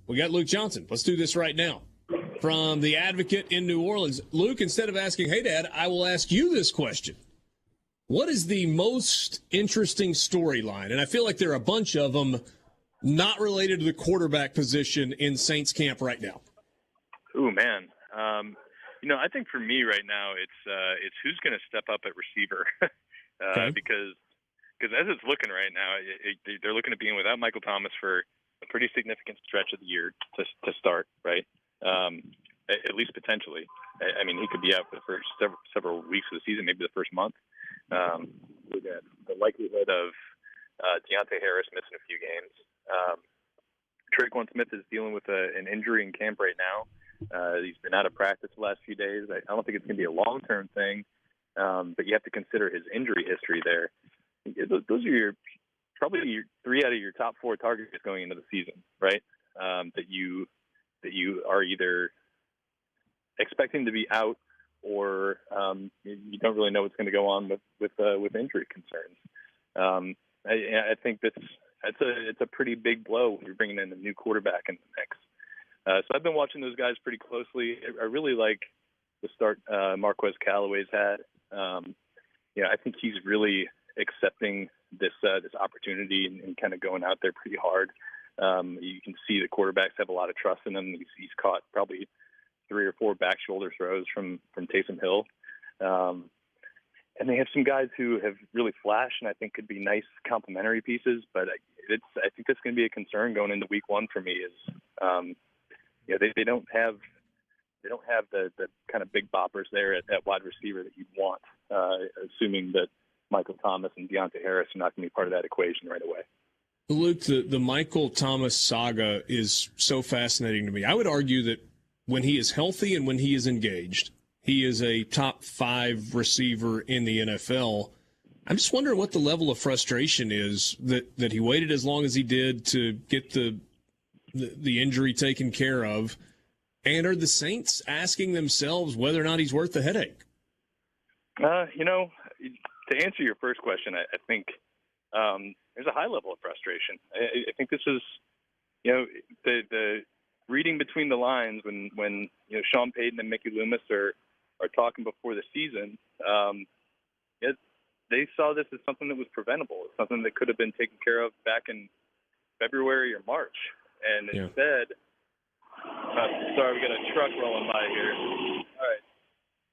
We got Luke Johnson. Let's do this right now. From The Advocate in New Orleans. Luke, instead of asking, hey, Dad, I will ask you this question. What is the most interesting storyline? And I feel like there are a bunch of them not related to the quarterback position in Saints camp right now. Ooh, man. I think for me right now, it's who's going to step up at receiver. Okay. Because as it's looking right now, they're looking at being without Michael Thomas for a pretty significant stretch of the year to start, right? At least potentially. I mean, he could be out for the first several weeks of the season, maybe the first month. With the likelihood of Deontay Harris missing a few games. Traquan Smith is dealing with an injury in camp right now. He's been out of practice the last few days. I don't think it's going to be a long-term thing, but you have to consider his injury history there. Those are probably your 3 out of your top 4 targets going into the season, right? That you are either expecting to be out or you don't really know what's going to go on with injury concerns. I think it's a pretty big blow when you're bringing in a new quarterback in the mix. So I've been watching those guys pretty closely. I really like the start Marquez Callaway's had. I think he's really accepting this opportunity and kind of going out there pretty hard. You can see the quarterbacks have a lot of trust in him. He's caught probably 3 or 4 back shoulder throws from Taysom Hill. And they have some guys who have really flashed and I think could be nice complementary pieces. But I think that's going to be a concern going into week 1 for me is, they don't have the kind of big boppers there at wide receiver that you'd want, assuming that Michael Thomas and Deontay Harris are not going to be part of that equation right away. Luke, the Michael Thomas saga is so fascinating to me. I would argue that when he is healthy and when he is engaged, he is a top 5 receiver in the NFL. I'm just wondering what the level of frustration is that he waited as long as he did to get the injury taken care of. And are the Saints asking themselves whether or not he's worth the headache? To answer your first question, I think there's a high level of frustration. I think this is, the reading between the lines when Sean Payton and Mickey Loomis are talking before the season. They saw this as something that was preventable, something that could have been taken care of back in February or March. And instead, sorry, we got a truck rolling by here. All right.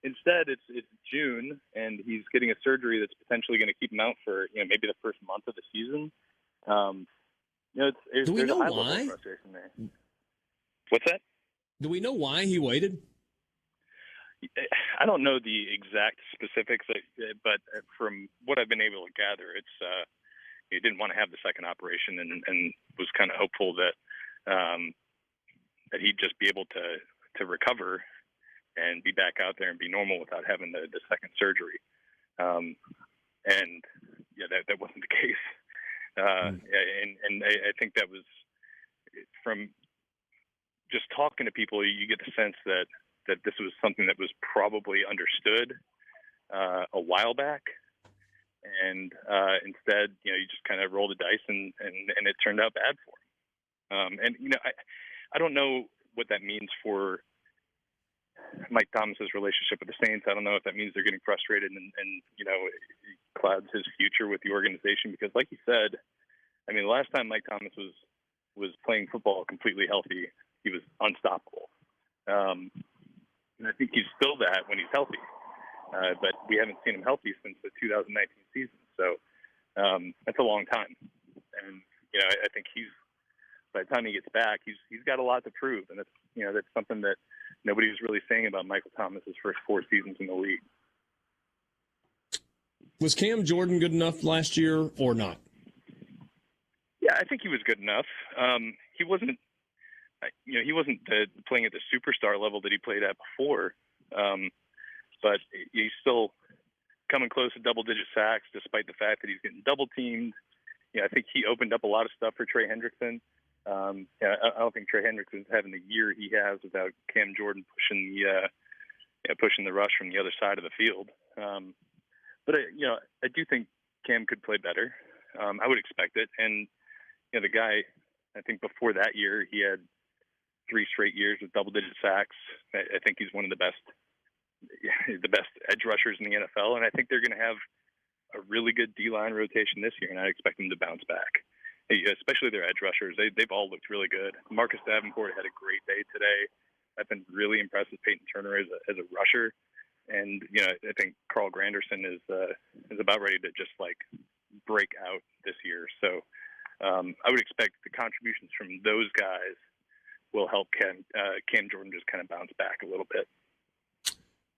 Instead, it's June, and he's getting a surgery that's potentially going to keep him out for maybe the first month of the season. Do we know a high why? level of frustration there. What's that? Do we know why he waited? I don't know the exact specifics, but from what I've been able to gather, it's he didn't want to have the second operation and was kind of hopeful that he'd just be able to recover and be back out there and be normal without having the second surgery. That wasn't the case. And I think that was from just talking to people, you get the sense that this was something that was probably understood a while back. And instead, you just kind of roll the dice and it turned out bad for him. I don't know what that means for Mike Thomas's relationship with the Saints. I don't know if that means they're getting frustrated and it clouds his future with the organization, because like you said, I mean, the last time Mike Thomas was playing football completely healthy, he was unstoppable. And I think he's still that when he's healthy. But we haven't seen him healthy since the 2019 season. So that's a long time. And, I think by the time he gets back, he's got a lot to prove. And that's something that nobody was really saying about Michael Thomas's first 4 seasons in the league. Was Cam Jordan good enough last year or not? Yeah, I think he was good enough. He wasn't playing at the superstar level that he played at before. But he's still coming close to double-digit sacks, despite the fact that he's getting double-teamed. I think he opened up a lot of stuff for Trey Hendrickson. I don't think Trey Hendrickson's having the year he has without Cam Jordan pushing the rush from the other side of the field. But I do think Cam could play better. I would expect it. And the guy, I think before that year, he had 3 straight years with double-digit sacks. I think he's one of the best edge rushers in the NFL, and I think they're going to have a really good D-line rotation this year, and I expect them to bounce back, especially their edge rushers. They've all looked really good. Marcus Davenport had a great day today. I've been really impressed with Peyton Turner as a rusher, and I think Carl Granderson is about ready to just like break out this year. So I would expect the contributions from those guys will help Cam Jordan just kind of bounce back a little bit.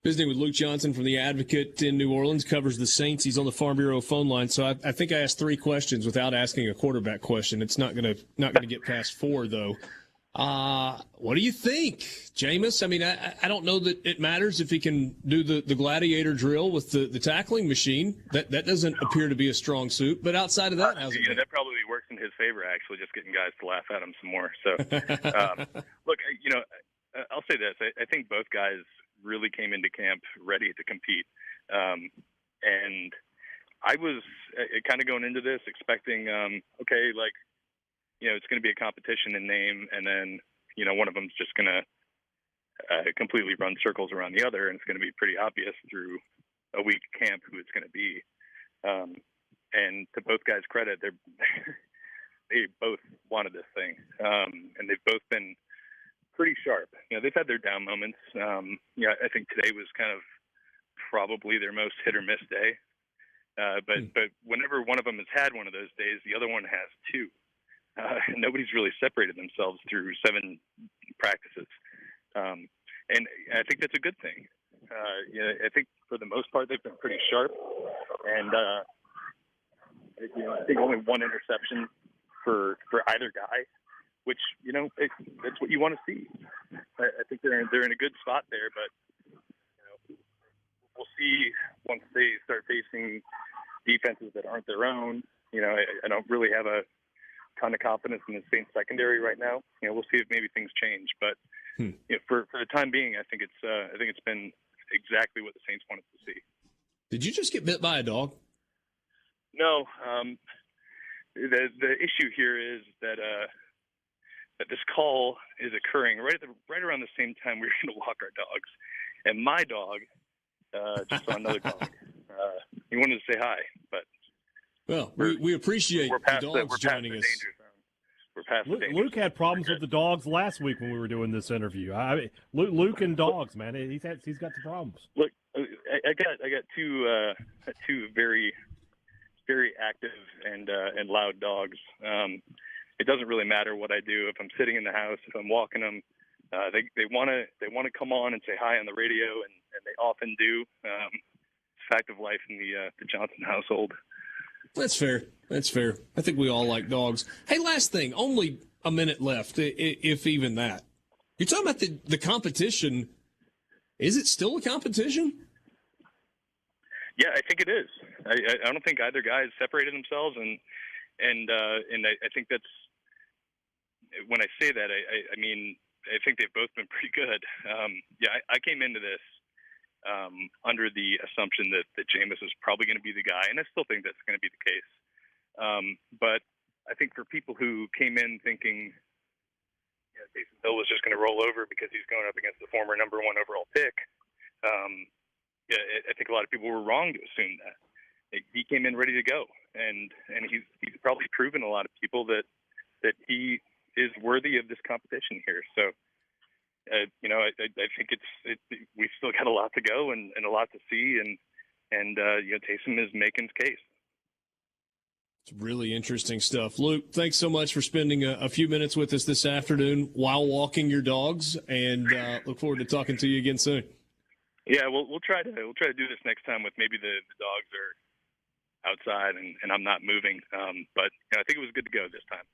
Visiting with Luke Johnson from The Advocate in New Orleans, covers the Saints. He's on the Farm Bureau phone line. So I think I asked 3 questions without asking a quarterback question. It's not gonna get past 4 though. What do you think, Jameis? I mean, I don't know that it matters if he can do the gladiator drill with the tackling machine. That doesn't appear to be a strong suit. But outside of that, that probably works in his favor, actually, just getting guys to laugh at him some more. So, look, I'll say this. I think both guys really came into camp ready to compete. And I was kind of going into this expecting, it's going to be a competition in name, and then, one of them's just going to completely run circles around the other, and it's going to be pretty obvious through a week camp who it's going to be. And to both guys' credit, they both wanted this thing, and they've both been pretty sharp. They've had their down moments. I think today was kind of probably their most hit or miss day. But whenever one of them has had one of those days, the other one has 2. Nobody's really separated themselves through 7 practices. And I think that's a good thing. I think for the most part, they've been pretty sharp. And, I think only 1 interception for either guy, which, that's what you want to see. I think they're in a good spot there, but, we'll see once they start facing defenses that aren't their own. I don't really have a ton of confidence in the Saints secondary right now. We'll see if maybe things change, but for the time being, I think it's been exactly what the Saints wanted to see. Did you just get bit by a dog? No. The issue here is that this call is occurring right around the same time we were going to walk our dogs, and my dog just saw another dog. He wanted to say hi, but. Well, we appreciate the dogs joining us. We're past the danger zone. Luke had problems with the dogs last week when we were doing this interview. Luke and dogs, man, he's got the problems. Look, I got two very, very active and loud dogs. It doesn't really matter what I do. If I'm sitting in the house, if I'm walking them, they want to come on and say hi on the radio, and they often do. It's a fact of life in the Johnson household. That's fair. I think we all like dogs. Hey, last thing, only a minute left, if even that. You're talking about the competition. Is it still a competition? Yeah, I think it is. I don't think either guy has separated themselves, and I think that's when I say that, I mean I think they've both been pretty good. I came into this under the assumption that Jameis is probably going to be the guy, and I still think that's going to be the case. But I think for people who came in thinking Taysom Hill was just going to roll over because he's going up against the former number 1 overall pick, I think a lot of people were wrong to assume that. He came in ready to go, and he's probably proven a lot of people that he is worthy of this competition here. So. I think we've still got a lot to go and a lot to see, and Taysom is making his case. It's really interesting stuff. Luke, thanks so much for spending a few minutes with us this afternoon while walking your dogs, and look forward to talking to you again soon. Yeah, we'll try to do this next time with maybe the dogs are outside and I'm not moving. But I think it was good to go this time.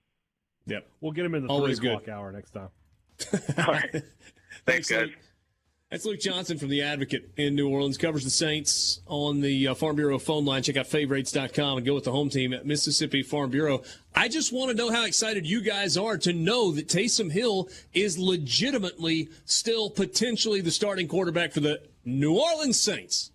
Yep, we'll get him in the Always 3 o'clock hour next time. All right. Thanks, guys. Luke. That's Luke Johnson from The Advocate in New Orleans. Covers the Saints on the Farm Bureau phone line. Check out favorites.com and go with the home team at Mississippi Farm Bureau. I just want to know how excited you guys are to know that Taysom Hill is legitimately still potentially the starting quarterback for the New Orleans Saints.